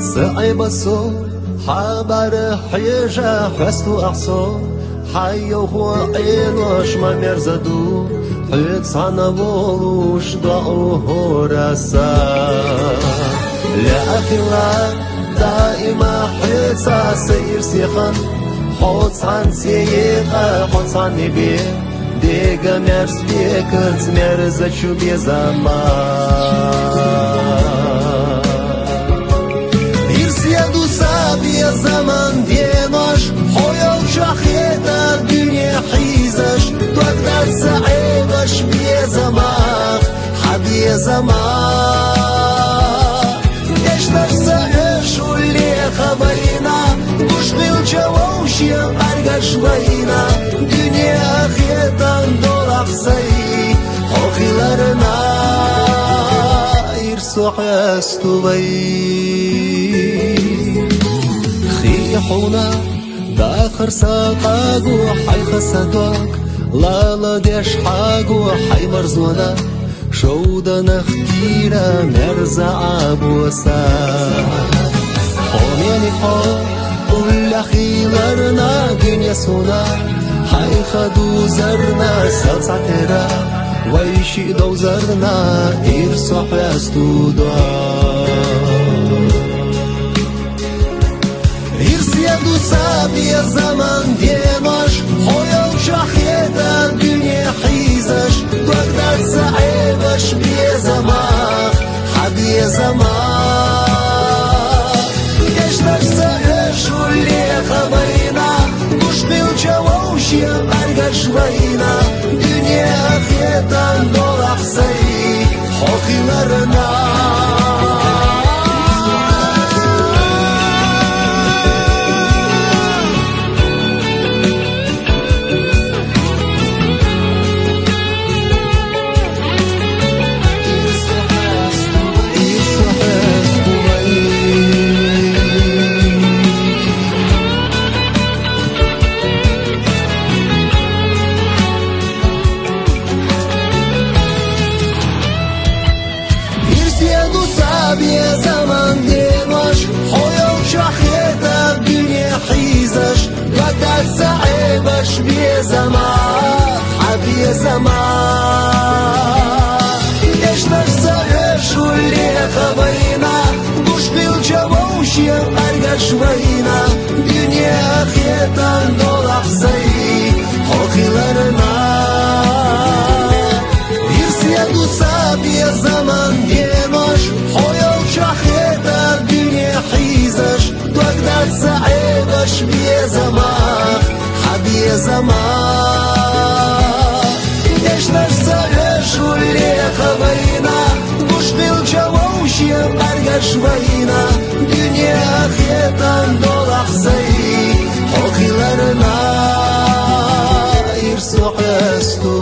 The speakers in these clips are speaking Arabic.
صعب الصوت حبر حيجا حستو أحصو حيو هو عينوش ما مرزدو حيت صنبولوش ضعوه رسا لأخلا دائما حيت سير سيخن حوت صان سيخا حوت صان نبي ديگا مرز بيكرت مرزا شو بيزمان يا زمان ديناش حياة شخيتا الدنيا حيزش تقدر سعيدش بيا زمان حبيا زمان اشتر سعيش واللي خبينا مش بالجووش يقرقش بينا دنيا خيتا ندور أخزي حقيلرنا يرسو حيستو حونا داخر ساقاقو حي خسدوك لا ديش حاقو حي مرزونا شودا نختيرا مرزا عبوسا حومياني حو كل خيلرنا دنيا سونا حي خدو زرنا سلسعترا ويشي دو زرنا إرسو حيستو يرسيدو سابيا زمان ديناش حياة وشخيتا الدنيا حيزش تقدر سعيبش بيا زمان حبيا زمان يشتر سعيش واللي خبينا مش بالجووش يبرقش بينا دنيا خيتا ندور أحسي حقي مرنا يا زمان ديناش حياة وشخيتا الدنيا حيزش قدر سعيبش بيا زمان حبيا زمان يشتر سعيش واللي خبينا مش بالجووش يقرقش بينا دنيا خيتا ندور أحزي حقيلرنا يرسيدو سابيا زمان ديناش حياة وشخيتا الدنيا حيزش تقدر سعيبش بيا زمان حبيا زمان يشتر سعيش واللي خبينا مش بالجووش يقرقش بينا دنيا خيتا ندور أحزي حقيلرنا يرسو حيستو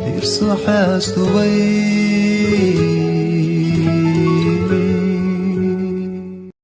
يرسو حيستو